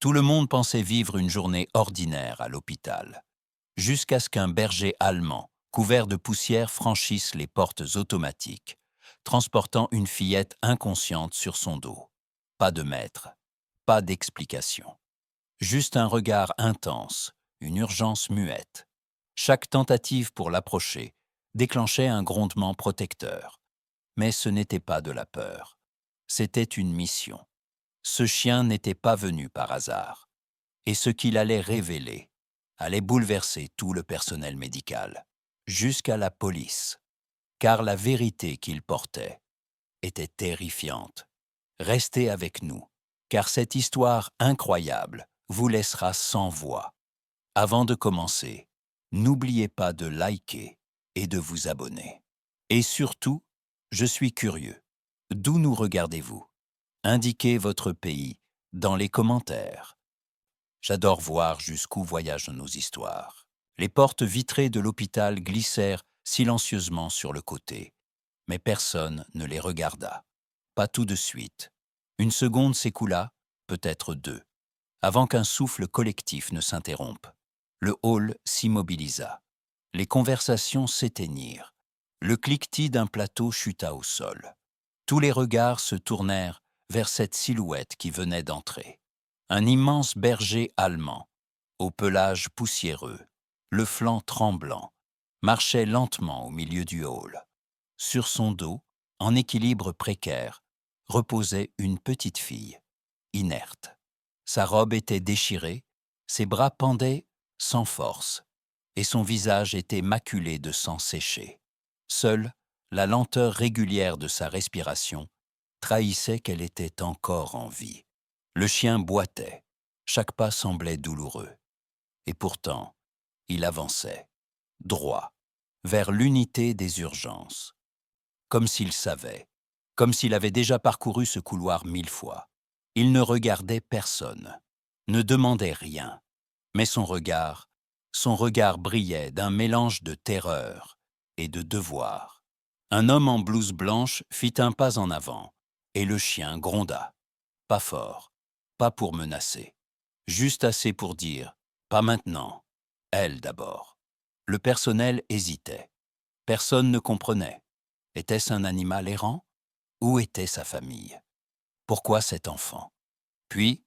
Tout le monde pensait vivre une journée ordinaire à l'hôpital, jusqu'à ce qu'un berger allemand, couvert de poussière, franchisse les portes automatiques, transportant une fillette inconsciente sur son dos. Pas de maître, pas d'explication. Juste un regard intense, une urgence muette. Chaque tentative pour l'approcher déclenchait un grondement protecteur. Mais ce n'était pas de la peur. C'était une mission. Ce chien n'était pas venu par hasard. Et ce qu'il allait révéler allait bouleverser tout le personnel médical, jusqu'à la police, car la vérité qu'il portait était terrifiante. Restez avec nous, car cette histoire incroyable vous laissera sans voix. Avant de commencer, n'oubliez pas de liker et de vous abonner. Et surtout, je suis curieux. D'où nous regardez-vous? Indiquez votre pays dans les commentaires. J'adore voir jusqu'où voyagent nos histoires. Les portes vitrées de l'hôpital glissèrent silencieusement sur le côté, mais personne ne les regarda. Pas tout de suite. Une seconde s'écoula, peut-être deux, avant qu'un souffle collectif ne s'interrompe. Le hall s'immobilisa. Les conversations s'éteignirent. Le cliquetis d'un plateau chuta au sol. Tous les regards se tournèrent vers cette silhouette qui venait d'entrer. Un immense berger allemand, au pelage poussiéreux, le flanc tremblant, marchait lentement au milieu du hall. Sur son dos, en équilibre précaire, reposait une petite fille, inerte. Sa robe était déchirée, ses bras pendaient sans force, et son visage était maculé de sang séché. Seule la lenteur régulière de sa respiration trahissait qu'elle était encore en vie. Le chien boitait, chaque pas semblait douloureux. Et pourtant, il avançait, droit, vers l'unité des urgences, comme s'il savait, comme s'il avait déjà parcouru ce couloir 1000 fois. Il ne regardait personne, ne demandait rien, mais son regard brillait d'un mélange de terreur et de devoir. Un homme en blouse blanche fit un pas en avant, et le chien gronda. Pas fort, pas pour menacer, juste assez pour dire « pas maintenant, elle d'abord ». Le personnel hésitait. Personne ne comprenait. Était-ce un animal errant? Où était sa famille? Pourquoi cet enfant? Puis,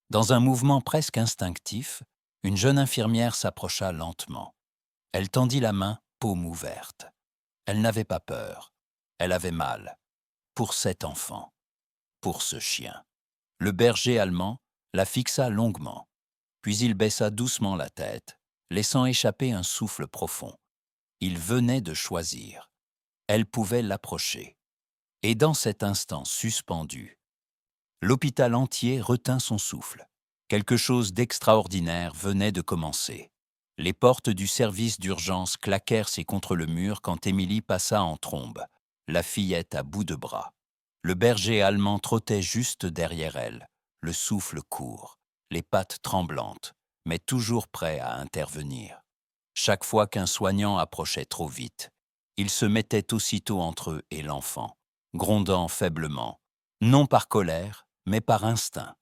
dans un mouvement presque instinctif, une jeune infirmière s'approcha lentement. Elle tendit la main, paume ouverte. Elle n'avait pas peur. Elle avait mal. Pour cet enfant. Pour ce chien. Le berger allemand la fixa longuement, puis il baissa doucement la tête, laissant échapper un souffle profond. Il venait de choisir. Elle pouvait l'approcher. Et dans cet instant suspendu, l'hôpital entier retint son souffle. Quelque chose d'extraordinaire venait de commencer. Les portes du service d'urgence claquèrent contre le mur quand Émilie passa en trombe, la fillette à bout de bras. Le berger allemand trottait juste derrière elle, le souffle court, les pattes tremblantes, mais toujours prêt à intervenir. Chaque fois qu'un soignant approchait trop vite, il se mettait aussitôt entre eux et l'enfant, grondant faiblement, non par colère, mais par instinct,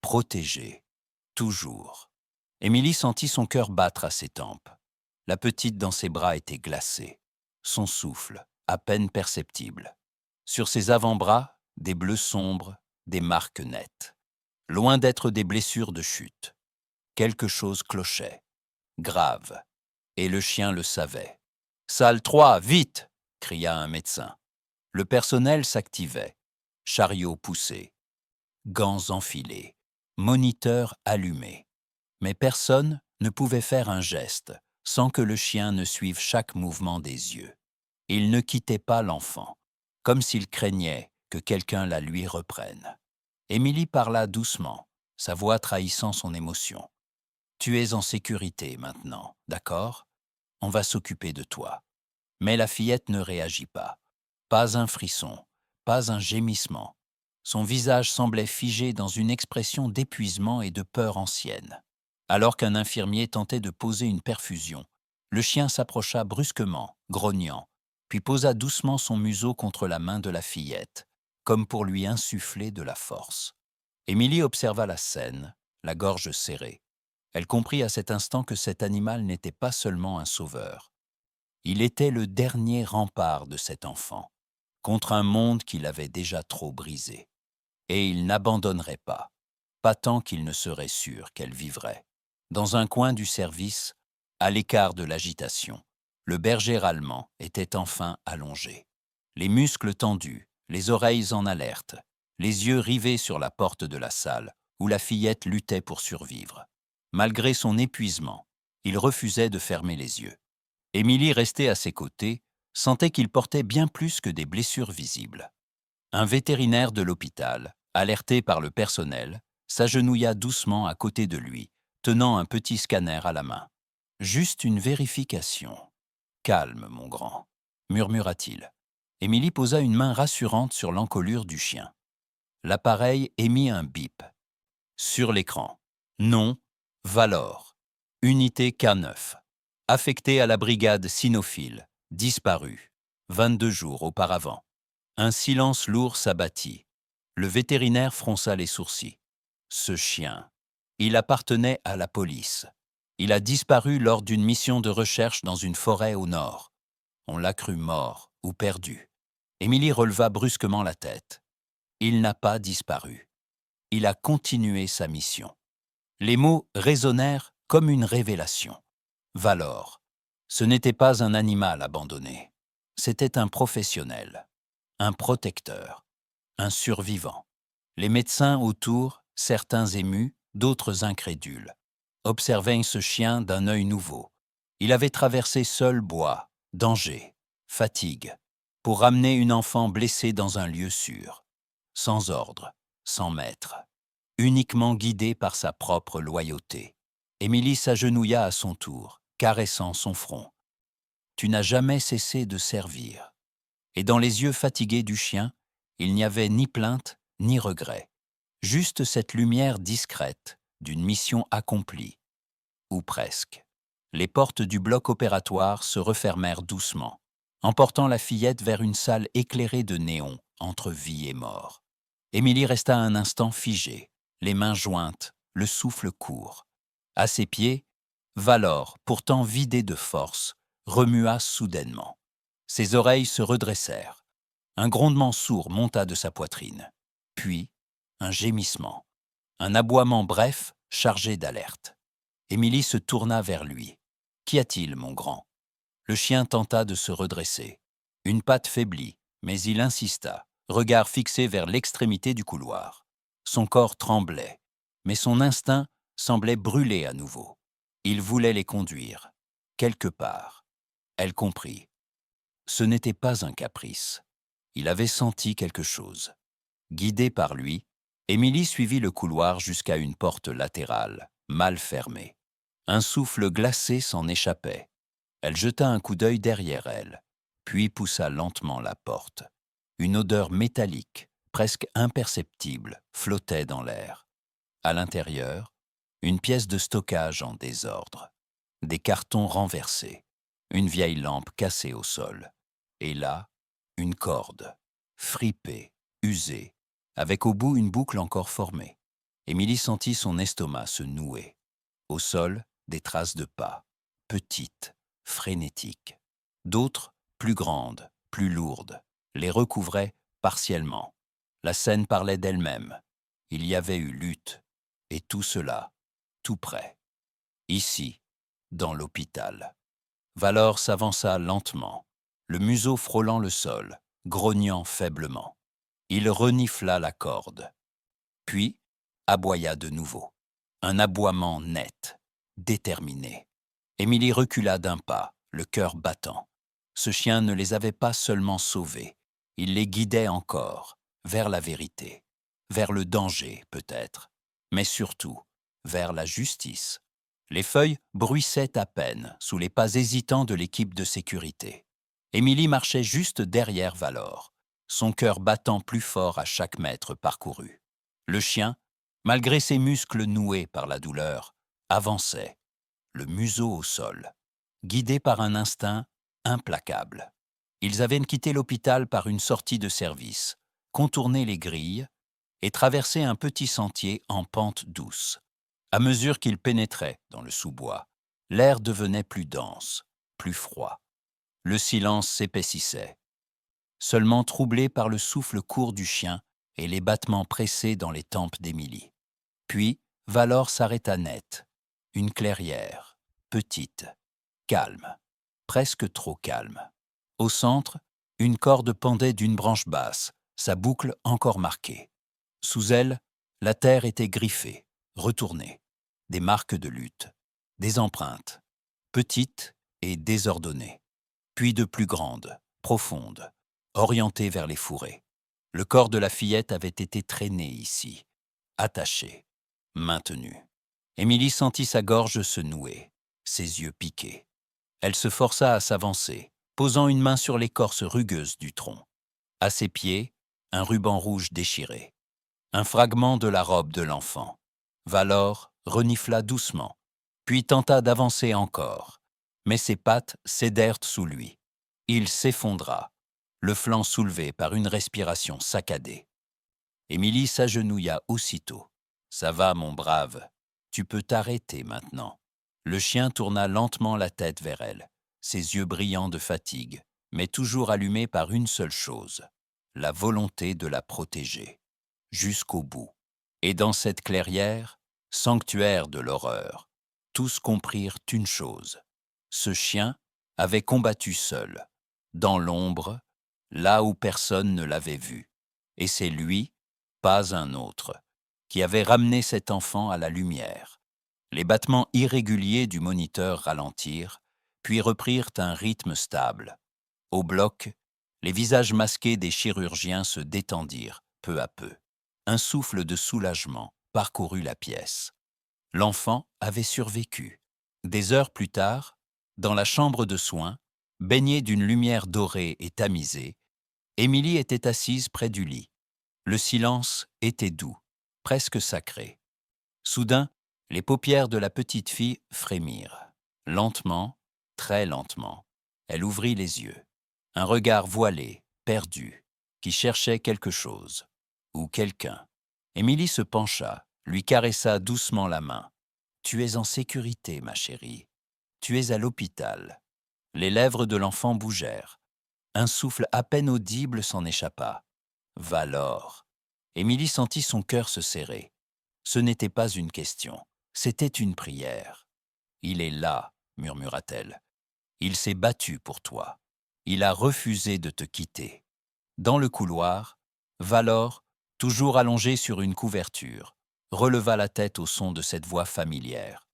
protégé, toujours. Émilie sentit son cœur battre à ses tempes. La petite dans ses bras était glacée, son souffle à peine perceptible. Sur ses avant-bras, des bleus sombres, des marques nettes. Loin d'être des blessures de chute. Quelque chose clochait, grave, et le chien le savait. « Salle 3, vite !» cria un médecin. Le personnel s'activait, chariot poussé, gants enfilés, moniteur allumé. Mais personne ne pouvait faire un geste sans que le chien ne suive chaque mouvement des yeux. Il ne quittait pas l'enfant, comme s'il craignait que quelqu'un la lui reprenne. Émilie parla doucement, sa voix trahissant son émotion. « Tu es en sécurité maintenant, d'accord? On va s'occuper de toi. » Mais la fillette ne réagit pas. Pas un frisson, pas un gémissement. Son visage semblait figé dans une expression d'épuisement et de peur ancienne. Alors qu'un infirmier tentait de poser une perfusion, le chien s'approcha brusquement, grognant, puis posa doucement son museau contre la main de la fillette, comme pour lui insuffler de la force. Émilie observa la scène, la gorge serrée. Elle comprit à cet instant que cet animal n'était pas seulement un sauveur. Il était le dernier rempart de cet enfant, contre un monde qu'il avait déjà trop brisé. Et il n'abandonnerait pas tant qu'il ne serait sûr qu'elle vivrait. Dans un coin du service, à l'écart de l'agitation, le berger allemand était enfin allongé. Les muscles tendus, les oreilles en alerte, les yeux rivés sur la porte de la salle où la fillette luttait pour survivre. Malgré son épuisement, il refusait de fermer les yeux. Émilie, restée à ses côtés, sentait qu'il portait bien plus que des blessures visibles. Un vétérinaire de l'hôpital, alerté par le personnel, s'agenouilla doucement à côté de lui, tenant un petit scanner à la main. « Juste une vérification. Calme, mon grand, » murmura-t-il. Émilie posa une main rassurante sur l'encolure du chien. L'appareil émit un bip. Sur l'écran. Nom, Valor. Unité K9. Affecté à la brigade cynophile. Disparu. 22 jours auparavant. Un silence lourd s'abattit. Le vétérinaire fronça les sourcils. Ce chien. Il appartenait à la police. Il a disparu lors d'une mission de recherche dans une forêt au nord. On l'a cru mort ou perdu. Émilie releva brusquement la tête. Il n'a pas disparu. Il a continué sa mission. Les mots résonnèrent comme une révélation. Valor. Ce n'était pas un animal abandonné. C'était un professionnel, un protecteur, un survivant. Les médecins autour, certains émus, d'autres incrédules, observaient ce chien d'un œil nouveau. Il avait traversé seul bois, danger, fatigue, pour ramener une enfant blessée dans un lieu sûr, sans ordre, sans maître, uniquement guidé par sa propre loyauté. Émilie s'agenouilla à son tour, caressant son front. « Tu n'as jamais cessé de servir. » Et dans les yeux fatigués du chien, il n'y avait ni plainte ni regret, juste cette lumière discrète d'une mission accomplie, ou presque. Les portes du bloc opératoire se refermèrent doucement, emportant la fillette vers une salle éclairée de néons entre vie et mort. Émilie resta un instant figée, les mains jointes, le souffle court. À ses pieds, Valor, pourtant vidé de force, remua soudainement. Ses oreilles se redressèrent. Un grondement sourd monta de sa poitrine. Puis, un gémissement. Un aboiement bref, chargé d'alerte. Émilie se tourna vers lui. « Qu'y a-t-il, mon grand ?» Le chien tenta de se redresser. Une patte faiblit, mais il insista, regard fixé vers l'extrémité du couloir. Son corps tremblait, mais son instinct semblait brûler à nouveau. Il voulait les conduire, quelque part. Elle comprit. Ce n'était pas un caprice. Il avait senti quelque chose. Guidée par lui, Émilie suivit le couloir jusqu'à une porte latérale, mal fermée. Un souffle glacé s'en échappait. Elle jeta un coup d'œil derrière elle, puis poussa lentement la porte. Une odeur métallique, presque imperceptible, flottait dans l'air. À l'intérieur, une pièce de stockage en désordre, des cartons renversés, une vieille lampe cassée au sol. Et là, une corde, fripée, usée, avec au bout une boucle encore formée. Émilie sentit son estomac se nouer. Au sol, des traces de pas, petites, frénétiques. D'autres, plus grandes, plus lourdes, les recouvraient partiellement. La scène parlait d'elle-même. Il y avait eu lutte, et tout cela, tout près. Ici, dans l'hôpital. Valor s'avança lentement, le museau frôlant le sol, grognant faiblement. Il renifla la corde, puis aboya de nouveau. Un aboiement net, déterminé. Émilie recula d'un pas, le cœur battant. Ce chien ne les avait pas seulement sauvés, il les guidait encore, vers la vérité, vers le danger peut-être, mais surtout vers la justice. Les feuilles bruissaient à peine sous les pas hésitants de l'équipe de sécurité. Émilie marchait juste derrière Valor, son cœur battant plus fort à chaque mètre parcouru. Le chien, malgré ses muscles noués par la douleur, avançait, le museau au sol, guidé par un instinct implacable. Ils avaient quitté l'hôpital par une sortie de service, contourné les grilles et traversé un petit sentier en pente douce. À mesure qu'il pénétrait dans le sous-bois, l'air devenait plus dense, plus froid. Le silence s'épaississait, seulement troublé par le souffle court du chien et les battements pressés dans les tempes d'Émilie. Puis, Valor s'arrêta net. Une clairière, petite, calme, presque trop calme. Au centre, une corde pendait d'une branche basse, sa boucle encore marquée. Sous elle, la terre était griffée, retournée. Des marques de lutte, des empreintes, petites et désordonnées, puis de plus grandes, profondes, orientées vers les fourrés. Le corps de la fillette avait été traîné ici, attaché, maintenu. Émilie sentit sa gorge se nouer, ses yeux piqués. Elle se força à s'avancer, posant une main sur l'écorce rugueuse du tronc. À ses pieds, un ruban rouge déchiré. Un fragment de la robe de l'enfant. Valor renifla doucement, puis tenta d'avancer encore. Mais ses pattes cédèrent sous lui. Il s'effondra, le flanc soulevé par une respiration saccadée. Émilie s'agenouilla aussitôt. « Ça va, mon brave, tu peux t'arrêter maintenant. » Le chien tourna lentement la tête vers elle, ses yeux brillants de fatigue, mais toujours allumés par une seule chose, la volonté de la protéger, jusqu'au bout. Et dans cette clairière, sanctuaire de l'horreur, tous comprirent une chose. Ce chien avait combattu seul, dans l'ombre, là où personne ne l'avait vu. Et c'est lui, pas un autre, qui avait ramené cet enfant à la lumière. Les battements irréguliers du moniteur ralentirent, puis reprirent un rythme stable. Au bloc, les visages masqués des chirurgiens se détendirent peu à peu. Un souffle de soulagement parcourut la pièce. L'enfant avait survécu. Des heures plus tard, dans la chambre de soins, baignée d'une lumière dorée et tamisée, Émilie était assise près du lit. Le silence était doux, presque sacré. Soudain, les paupières de la petite fille frémirent. Lentement, très lentement, elle ouvrit les yeux. Un regard voilé, perdu, qui cherchait quelque chose, ou quelqu'un. Émilie se pencha, lui caressa doucement la main. « Tu es en sécurité, ma chérie. Tu es à l'hôpital. » Les lèvres de l'enfant bougèrent. Un souffle à peine audible s'en échappa. « Valor !» Émilie sentit son cœur se serrer. Ce n'était pas une question, c'était une prière. « Il est là, » murmura-t-elle. « Il s'est battu pour toi. Il a refusé de te quitter. » Dans le couloir, Valor, toujours allongé sur une couverture, releva la tête au son de cette voix familière.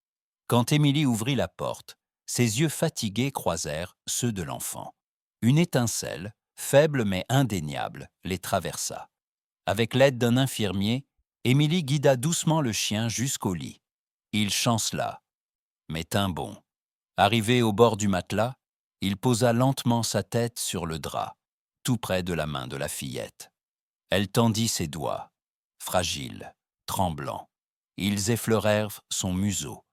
Quand Émilie ouvrit la porte, ses yeux fatigués croisèrent ceux de l'enfant. Une étincelle, faible mais indéniable, les traversa. Avec l'aide d'un infirmier, Émilie guida doucement le chien jusqu'au lit. Il chancela, mais tint bon. Arrivé au bord du matelas, il posa lentement sa tête sur le drap, tout près de la main de la fillette. Elle tendit ses doigts, fragiles, tremblants. Ils effleurèrent son museau,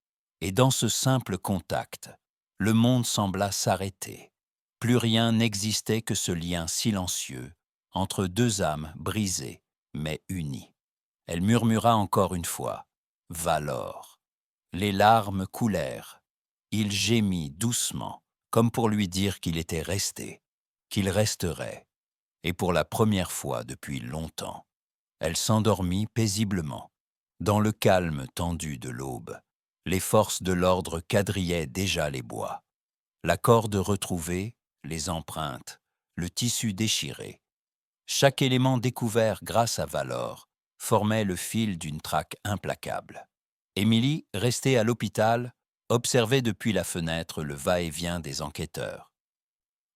et dans ce simple contact, le monde sembla s'arrêter. Plus rien n'existait que ce lien silencieux entre deux âmes brisées, mais unies. Elle murmura encore une fois « Valor !» Les larmes coulèrent. Il gémit doucement, comme pour lui dire qu'il était resté, qu'il resterait. Et pour la première fois depuis longtemps, elle s'endormit paisiblement. Dans le calme tendu de l'aube, les forces de l'ordre quadrillaient déjà les bois. La corde retrouvée, les empreintes, le tissu déchiré. Chaque élément découvert grâce à Valor formait le fil d'une traque implacable. Émilie, restée à l'hôpital, observait depuis la fenêtre le va-et-vient des enquêteurs.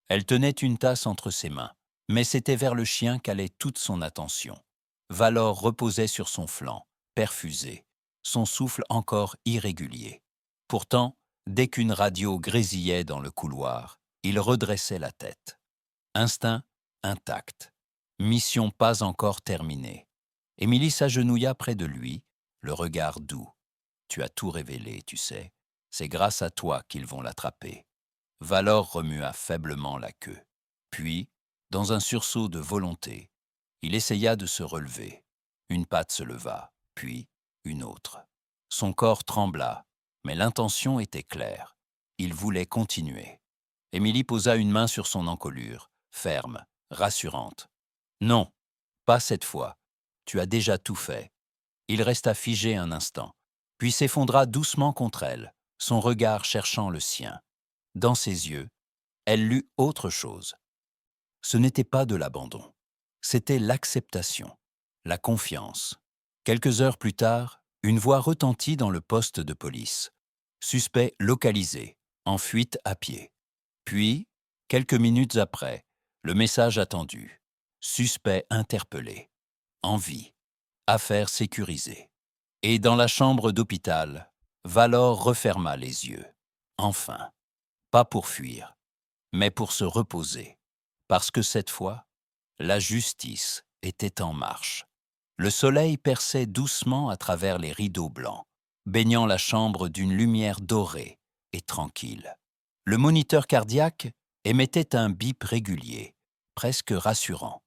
Elle tenait une tasse entre ses mains, mais c'était vers le chien qu'allait toute son attention. Valor reposait sur son flanc, perfusé, son souffle encore irrégulier. Pourtant, dès qu'une radio grésillait dans le couloir, il redressait la tête. Instinct intact. Mission pas encore terminée. Émilie s'agenouilla près de lui, le regard doux. « Tu as tout révélé, tu sais. C'est grâce à toi qu'ils vont l'attraper. » Valor remua faiblement la queue. Puis, dans un sursaut de volonté, il essaya de se relever. Une patte se leva, puis une autre. Son corps trembla, mais l'intention était claire. Il voulait continuer. Émilie posa une main sur son encolure, ferme, rassurante. « Non, pas cette fois. Tu as déjà tout fait. » Il resta figé un instant, puis s'effondra doucement contre elle, son regard cherchant le sien. Dans ses yeux, elle lut autre chose. Ce n'était pas de l'abandon. C'était l'acceptation, la confiance. Quelques heures plus tard, une voix retentit dans le poste de police. Suspect localisé, en fuite à pied. Puis, quelques minutes après, le message attendu. Suspect interpellé. En vie. Affaire sécurisée. Et dans la chambre d'hôpital, Valor referma les yeux. Enfin. Pas pour fuir, mais pour se reposer. Parce que cette fois, la justice était en marche. Le soleil perçait doucement à travers les rideaux blancs, baignant la chambre d'une lumière dorée et tranquille. Le moniteur cardiaque émettait un bip régulier, presque rassurant.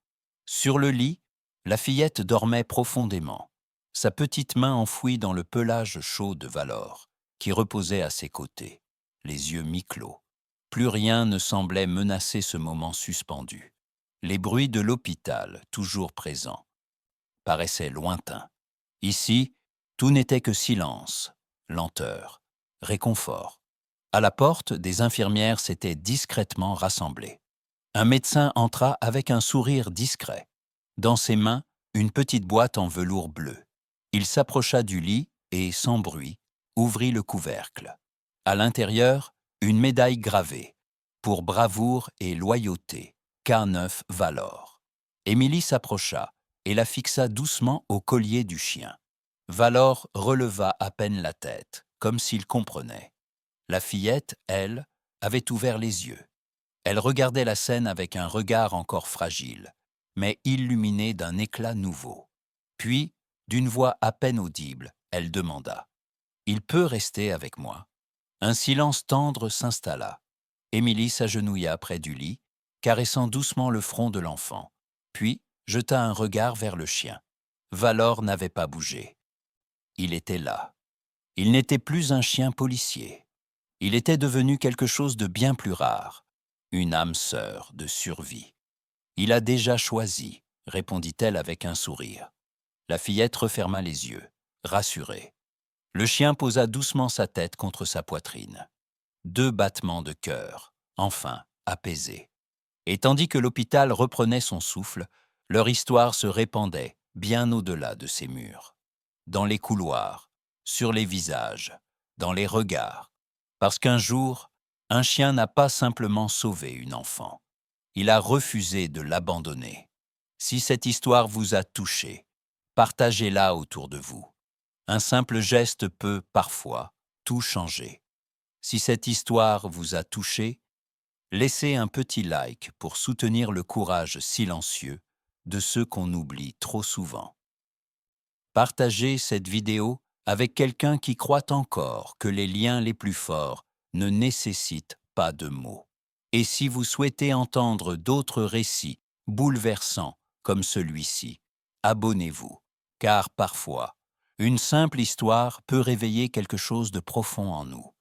Sur le lit, la fillette dormait profondément, sa petite main enfouie dans le pelage chaud de Valor, qui reposait à ses côtés, les yeux mi-clos. Plus rien ne semblait menacer ce moment suspendu. Les bruits de l'hôpital, toujours présents, paraissaient lointains. Ici, tout n'était que silence, lenteur, réconfort. À la porte, des infirmières s'étaient discrètement rassemblées. Un médecin entra avec un sourire discret. Dans ses mains, une petite boîte en velours bleu. Il s'approcha du lit et, sans bruit, ouvrit le couvercle. À l'intérieur, une médaille gravée. Pour bravoure et loyauté, K9 Valor. Émilie s'approcha et la fixa doucement au collier du chien. Valor releva à peine la tête, comme s'il comprenait. La fillette, elle, avait ouvert les yeux. Elle regardait la scène avec un regard encore fragile, mais illuminé d'un éclat nouveau. Puis, d'une voix à peine audible, elle demanda « Il peut rester avec moi ?» Un silence tendre s'installa. Émilie s'agenouilla près du lit, caressant doucement le front de l'enfant, puis jeta un regard vers le chien. Valor n'avait pas bougé. Il était là. Il n'était plus un chien policier. Il était devenu quelque chose de bien plus rare, une âme sœur de survie. « Il a déjà choisi », répondit-elle avec un sourire. La fillette referma les yeux, rassurée. Le chien posa doucement sa tête contre sa poitrine. 2 battements de cœur, enfin apaisés. Et tandis que l'hôpital reprenait son souffle, leur histoire se répandait bien au-delà de ces murs. Dans les couloirs, sur les visages, dans les regards. Parce qu'un jour, un chien n'a pas simplement sauvé une enfant. Il a refusé de l'abandonner. Si cette histoire vous a touché, partagez-la autour de vous. Un simple geste peut, parfois, tout changer. Si cette histoire vous a touché, laissez un petit like pour soutenir le courage silencieux de ceux qu'on oublie trop souvent. Partagez cette vidéo avec quelqu'un qui croit encore que les liens les plus forts ne nécessitent pas de mots. Et si vous souhaitez entendre d'autres récits bouleversants comme celui-ci, abonnez-vous, car parfois, une simple histoire peut réveiller quelque chose de profond en nous.